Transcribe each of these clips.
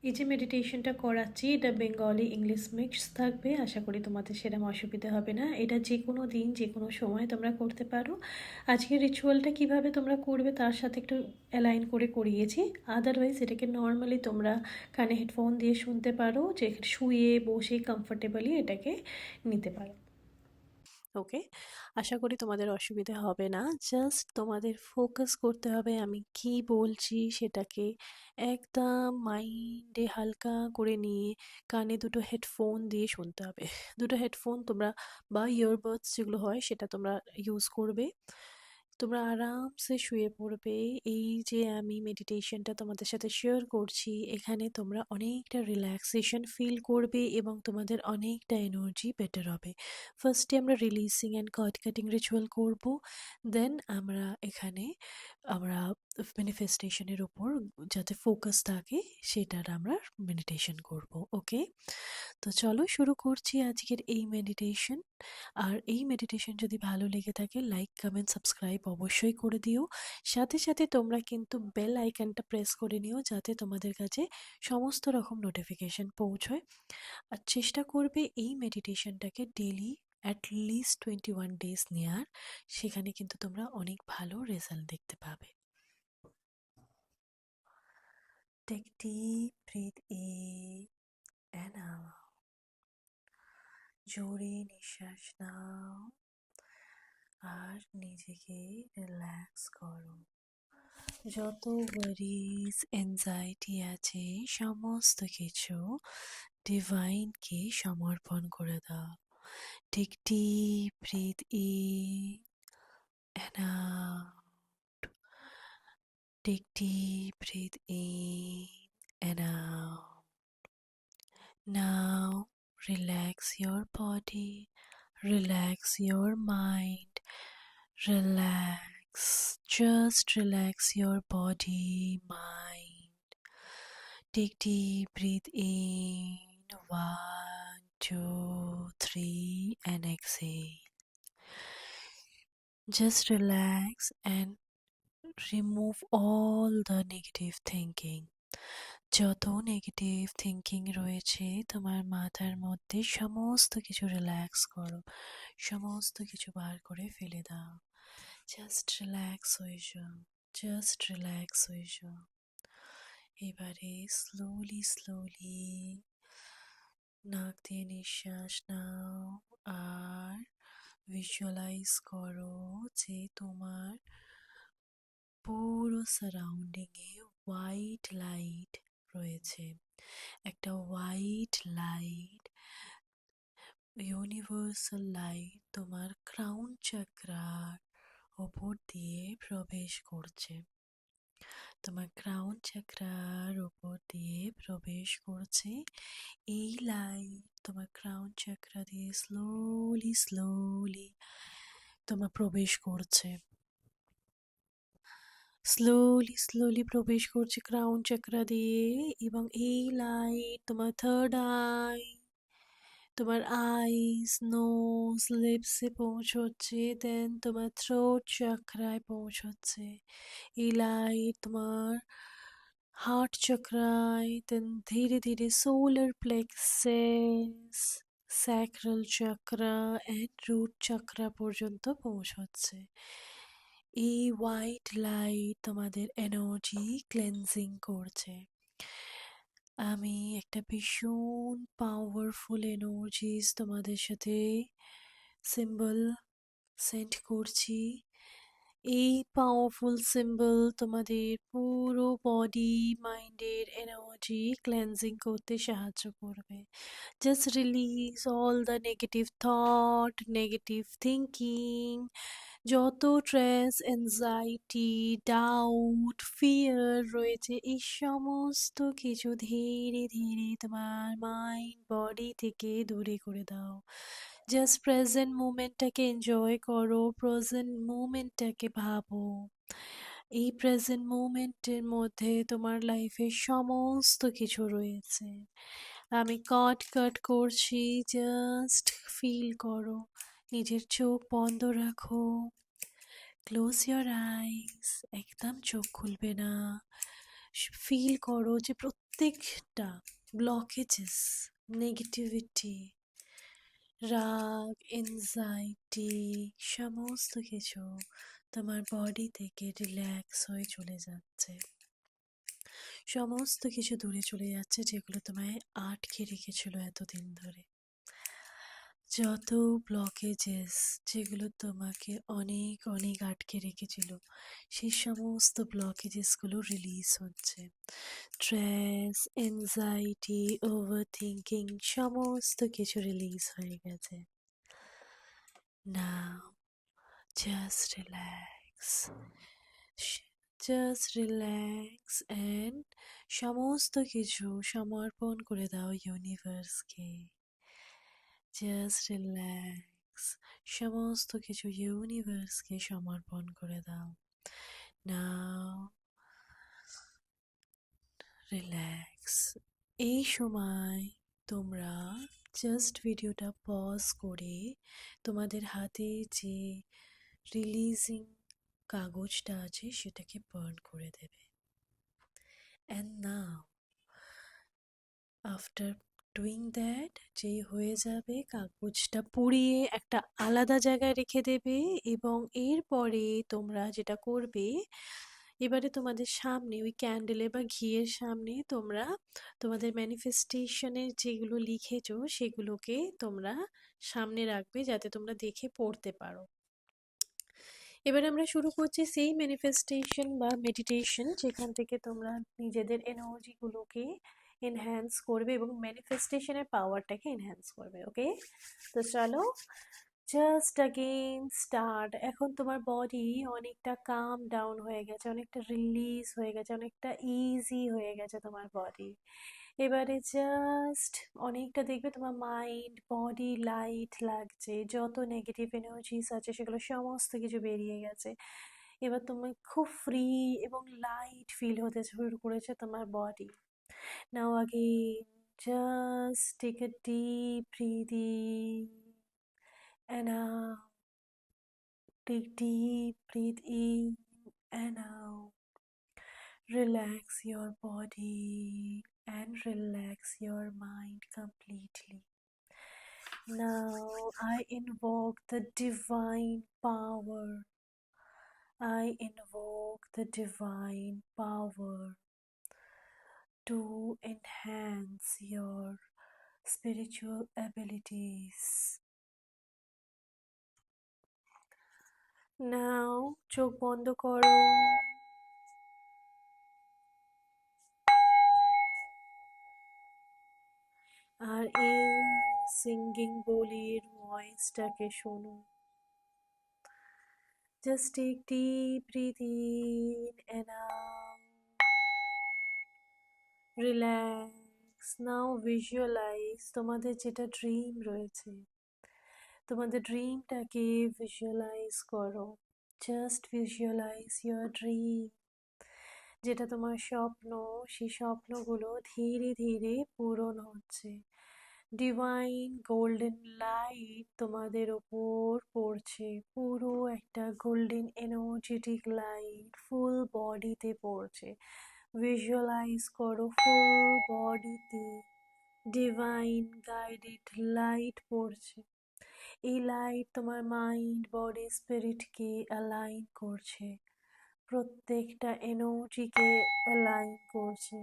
এই যে মেডিটেশনটা করাচ্ছি এটা বেঙ্গলি ইংলিশ মিক্স থাকবে, আশা করি তোমাদের সেরকম অসুবিধা হবে না। এটা যে কোনো দিন যে কোনো সময় তোমরা করতে পারো। আজকের রিচুয়ালটা কিভাবে তোমরা করবে তার সাথে একটু অ্যালাইন করে করিয়েছি। আদারওয়াইজ এটাকে নর্মালি তোমরা কানে হেডফোন দিয়ে শুনতে পারো, যে শুয়ে বসে কমফোর্টেবলি এটাকে নিতে পারো। ওকে, আশা করি তোমাদের অসুবিধা হবে না। জাস্ট তোমাদের ফোকাস করতে হবে আমি কি বলছি সেটাকে একদম মাইন্ডে হালকা করে নিয়ে কানে দুটো হেডফোন দিয়ে শুনতে হবে। দুটো হেডফোন তোমরা বা ইয়ারবাডস যেগুলো হয় সেটা তোমরা ইউজ করবে। তোমরা আরামসে শুয়ে পড়বে। এই যে আমি মেডিটেশনটা তোমাদের সাথে শেয়ার করছি, এখানে তোমরা অনেকটা রিল্যাক্সেশন ফিল করবে এবং তোমাদের অনেকটা এনার্জি বেটার হবে। ফার্স্টে আমরা releasing and card cutting ritual করব, দেন আমরা ম্যানিফেস্টেশনের উপর যাতে ফোকাস থাকে সেটার আমরা মেডিটেশন করব। ওকে, তো চলো শুরু করছি আজকের এই মেডিটেশন। আর এই মেডিটেশন যদি ভালো লেগে থাকে লাইক কমেন্ট সাবস্ক্রাইব অবশ্যই করে দিও। সাথে সাথে তোমরা কিন্তু বেল আইকনটা প্রেস করে নিও যাতে তোমাদের কাছে সমস্ত রকম নোটিফিকেশন পৌঁছয়। আর চেষ্টা করবে এই মেডিটেশনটাকে ডেলি অ্যাটলিস্ট 21 ডেজ নেওয়ার, সেখানে কিন্তু তোমরা অনেক ভালো রেজাল্ট দেখতে পাবে। Take deep breath in and out. জোরে নিঃশ্বাস নাও আর নিজেকে রিল্যাক্স করো। যত ওয়ারিজ এনজাইটি আছে সমস্ত কিছু ডিভাইনকে সমর্পণ করে দাও। Take deep breath in and out. Take deep breath in and out. Now relax your body, relax your mind, relax. Just relax your body, mind. Take deep breath in. 1, 2, 3 and exhale. Just relax and remove all the negative thinking. যত negative thinking রয়েছে তোমার মাথার মধ্যে সমস্ত কিছু relax করো, সমস্ত কিছু বার করে ফেলে দাও। জাস্ট রিল্যাক্স হয়ে যাও, জাস্ট রিল্যাক্স হয়ে যাও। এবারে স্লোলি স্লোলি নাক দিয়ে নিঃশ্বাস নাও আর ভিজুয়ালাইজ করো যে তোমার পুরো সারাউন্ডিংয়ে হোয়াইট লাইট রয়েছে। একটা হোয়াইট লাইট, ইউনিভার্সাল লাইট তোমার ক্রাউন চাকরার ওপর দিয়ে প্রবেশ করছে। তোমার ক্রাউন চাকরার ওপর দিয়ে প্রবেশ করছে এই লাইট। তোমার ক্রাউন চাকরা দিয়ে স্লোলি স্লোলি তোমার প্রবেশ করছে, স্লোলি স্লোলি প্রবেশ করছে ক্রাউন চাকরা দিয়ে। এবং এই লাইট তোমার থার্ড আই, তোমার আইস, নোজ, লিপসে পৌঁছচ্ছে, দেন তোমার থ্রোট চাকরায় পৌঁছচ্ছে। এই লাইট তোমার হার্ট চাকরায়, দেন ধীরে ধীরে solar plexus, sacral chakra and root chakra পর্যন্ত পৌঁছচ্ছে। এই হোয়াইট লাইট তোমাদের এনার্জি ক্লেন্সিং করছে। আমি একটা ভীষণ পাওয়ারফুল এনার্জিস তোমাদের সাথে সিম্বল সেন্ড করছি। এই পাওয়ারফুল সিম্বল তোমাদের পুরো বডি মাইন্ডের এনার্জি ক্লেন্সিং করতে সাহায্য করবে। Just release all the negative thought, negative thinking, যত স্ট্রেস, অ্যাংজাইটি, ডাউট, ফিয়ার রয়েছে এই সমস্ত কিছু ধীরে ধীরে তোমার মাইন্ড বডি থেকে দূরে করে দাও। জাস্ট প্রেজেন্ট মুমেন্টটাকে এনজয় করো, প্রেজেন্ট মুমেন্টটাকে ভাবো। এই প্রেজেন্ট মুমেন্টের মধ্যে তোমার লাইফের সমস্ত কিছু রয়েছে। আমি কাট কাট করছি, জাস্ট ফিল করো। নিজের চোখ বন্ধ রাখো, ক্লোজ ইয়োর আইস, একদম চোখ খুলবে না। ফিল করো যে প্রত্যেকটা ব্লকেজেস, নেগেটিভিটি, রাগ, এনজাইটি সমস্ত কিছু তোমার বডি থেকে রিল্যাক্স হয়ে চলে যাচ্ছে। সমস্ত কিছু দূরে চলে যাচ্ছে যেগুলো তোমায় আটকে রেখেছিল এতদিন ধরে। যত ব্লকেজেস যেগুলো তোমাকে অনেক অনেক আটকে রেখেছিল, সেই সমস্ত ব্লকেজেসগুলো রিলিজ হচ্ছে। স্ট্রেস, এনজাইটি, ওভার থিঙ্কিং সমস্ত কিছু রিলিজ হয়ে গেছে। Now just relax, just relax and সমস্ত কিছু সমর্পণ করে দাও ইউনিভার্সকে। জাস্ট রিল্যাক্স, সমস্ত কিছু ইউনিভার্সকে সমর্পণ করে দাও। নাও রিল্যাক্স। এই সময় তোমরা জাস্ট ভিডিওটা পজ করে তোমাদের হাতে যে রিলিজিং কাগজটা আছে সেটাকে বার্ন করে দেবে। And now after doing that, যেই হয়ে যাবে কাগজটা পুড়িয়ে একটা আলাদা জায়গায় রেখে দেবে। এবং এরপরে তোমরা যেটা করবে, এবারে তোমাদের সামনে ওই ক্যান্ডেলে বা ঘিয়ের সামনে তোমরা তোমাদের ম্যানিফেস্টেশনের যেগুলো লিখেছো সেগুলোকে তোমরা সামনে রাখবে যাতে তোমরা দেখে পড়তে পারো। এবার আমরা শুরু করছি সেই ম্যানিফেস্টেশন বা মেডিটেশন যেখান থেকে তোমরা নিজেদের এনার্জিগুলোকে এনহ্যান্স করবে এবং ম্যানিফেস্টেশনের পাওয়ারটাকে এনহ্যান্স করবে। ওকে, তো চলো জাস্ট অ্যাগেন স্টার্ট। এখন তোমার বডি অনেকটা কাম ডাউন হয়ে গেছে, অনেকটা রিলিজ হয়ে গেছে, অনেকটা ইজি হয়ে গেছে তোমার বডি। এবারে জাস্ট অনেকটা দেখবে তোমার মাইন্ড বডি লাইট লাগছে, যত নেগেটিভ এনার্জিস আছে সেগুলো সমস্ত কিছু বেরিয়ে গেছে। এবার তুমি খুব ফ্রি এবং লাইট ফিল হতে শুরু করেছে তোমার body. Now again just take a deep breathing and out. Take deep breath in and out. Relax your body and relax your mind completely. Now I invoke the divine power. I invoke the divine power to enhance your spiritual abilities. Now চোখ বন্ধ করো। আর এই singing বলির ভয়েসটাকে শোনো। Just take deep breath in and out. Relax. Now visualize তোমাদের যেটা dream রয়েছে, তোমাদের ড্রিমটাকে ভিজুয়ালাইজ করো। Just visualize your dream. যেটা তোমার স্বপ্ন, সেই স্বপ্নগুলো ধীরে ধীরে পূরণ হচ্ছে। ডিভাইন গোল্ডেন লাইট তোমাদের ওপর পড়ছে, পুরো একটা গোল্ডেন এনার্জেটিক লাইট ফুল বডিতে পড়ছে। ভিজুয়ালাইজ করো ফুল বডিতে ডিভাইন গাইডেড লাইট পড়ছে। এই লাইট তোমার মাইন্ড, বডি, স্পিরিটকে অ্যালাইন করছে, প্রত্যেকটা এনার্জিকে অ্যালাইন করছে,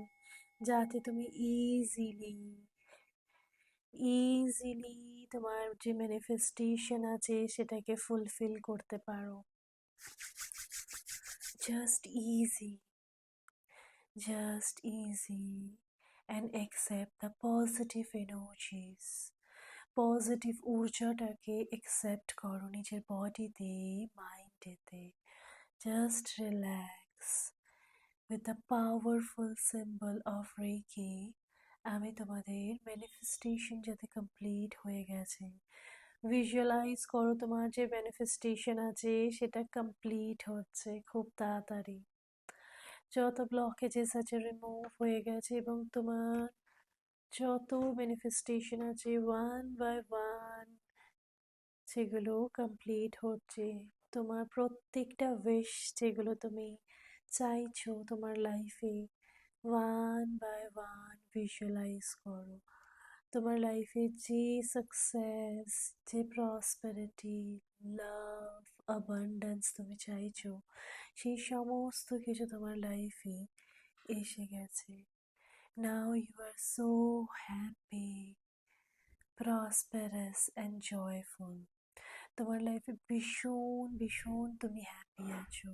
যাতে তুমি ইজিলি তোমার যে ম্যানিফেস্টেশন আছে সেটাকে ফুলফিল করতে পারো। Just easy and accept the positive energies. Positive ঊর্জাটাকে অ্যাকসেপ্ট করো নিজের বডিতে, মাইন্ডেতে। Just relax. With the powerful symbol of reiki, আমি তোমাদের ম্যানিফেস্টেশন যাতে কমপ্লিট হয়ে গেছে, ভিজুয়ালাইজ করো তোমার যে ম্যানিফেস্টেশন আছে সেটা কমপ্লিট হচ্ছে খুব তাড়াতাড়ি। যত ব্লকেজেস আছে রিমুভ হয়ে গেছে এবং তোমার যত ম্যানিফেস্টেশন আছে ওয়ান বাই ওয়ান সেগুলো কমপ্লিট হচ্ছে। তোমার প্রত্যেকটা উইশ যেগুলো তুমি চাইছো তোমার লাইফে, ওয়ান বাই ওয়ান ভিজুয়ালাইজ করো তোমার লাইফে যে সাকসেস, যে প্রসপারিটি, লাভ, অ্যাবান্ডেন্স তুমি চাইছো, সেই সমস্ত কিছু তোমার লাইফে এসে গেছে। Now you are so happy, prosperous and joyful. তোমার লাইফে ভীষণ ভীষণ তুমি হ্যাপি আছো,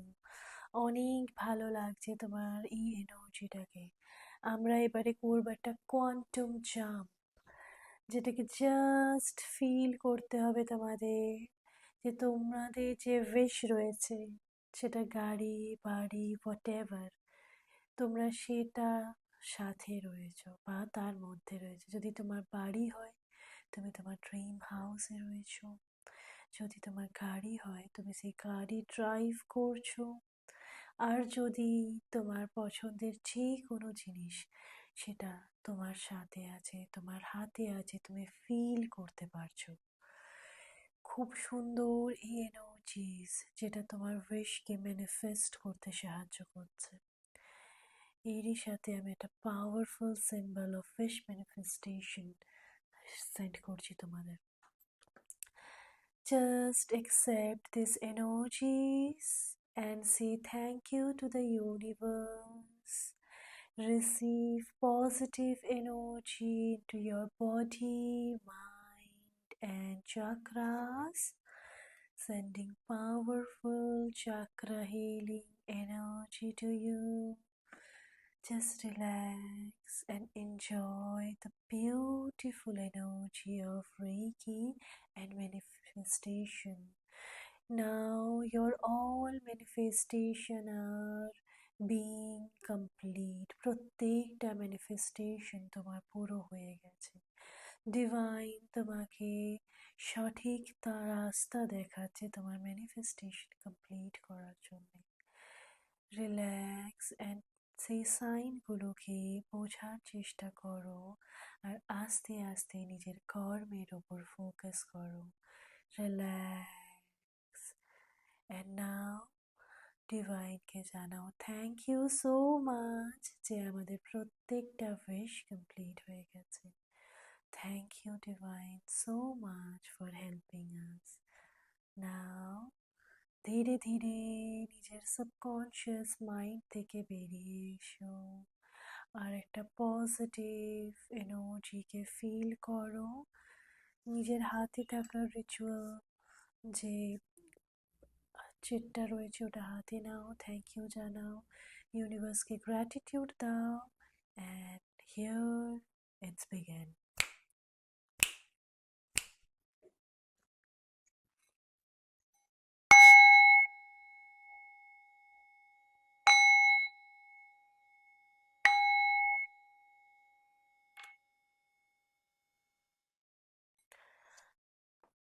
অনেক ভালো লাগছে তোমার এই এনার্জিটাকে। আমরা এবারে করবো একটা কোয়ান্টাম জাম্প, যেটাকে জাস্ট ফিল করতে হবে তোমাদের, যে তোমাদের যে উইশ রয়েছে, সেটা গাড়ি, বাড়ি, হোয়াট এভার, তোমরা সেটা সাথে রয়েছো বা তার মধ্যে রয়েছে। যদি তোমার বাড়ি হয়, তুমি তোমার ড্রিম হাউসে রয়েছো। যদি তোমার গাড়ি হয়, তুমি সেই গাড়ি ড্রাইভ করছো। আর যদি তোমার পছন্দের যে কোনো জিনিস, সেটা তোমার সাথে আছে, তোমার হাতে আছে, তুমি ফিল করতে পারছো। খুব সুন্দর এই এনার্জিস, যেটা তোমার উইশকে ম্যানিফেস্ট করতে সাহায্য করছে। এরই সাথে আমি একটা powerful symbol of wish manifestation send করছি তোমাদের। Just accept these energies and say thank you to the universe. Receive positive energy into your body, mind, and chakras, sending powerful chakra healing energy to you. Just relax and enjoy the beautiful energy of Reiki and manifestation. Now your all manifestation are being complete. প্রত্যেকটা manifestation তোমার পুরো হয়ে গেছে। Divine তোমাকে সঠিক তার রাস্তা দেখাচ্ছে তোমার manifestation কমপ্লিট করার জন্য। রিল্যাক্স অ্যান্ড সেই সাইনগুলোকে বোঝার চেষ্টা করো, আর আস্তে আস্তে নিজের কর্মের ওপর ফোকাস করো। রিল্যাক্স অ্যান্ড নাও ডিভাইনকে জানাও থ্যাংক ইউ সো মাচ, যে আমাদের প্রত্যেকটা উইশ কমপ্লিট হয়ে গেছে। Thank you divine so much for helping us. Now ধীরে ধীরে নিজের সাবকনশিয়াস মাইন্ড থেকে বেরিয়ে এসো, আর একটা পজিটিভ এনার্জিকে ফিল করো। নিজের হাতে থাকা রিচুয়াল যে চিটটা রয়েছে, ওটা হাতে নাও, থ্যাংক ইউ জানাও, ইউনিভার্সকে গ্র্যাটিটিউড দাও, and here it's begin.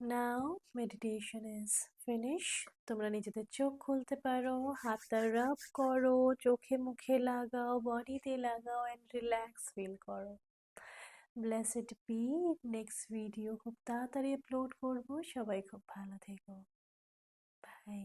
Now meditation is finish. তোমরা নিজেদের চোখ খুলতে পারো, হাতটা রাব করো, চোখে মুখে লাগাও, বডিতে লাগাও, অ্যান্ড রিল্যাক্স ফিল করো। Blessed be. নেক্সট ভিডিও খুব তাড়াতাড়ি আপলোড করবো। সবাই খুব ভালো থেকো। বাই।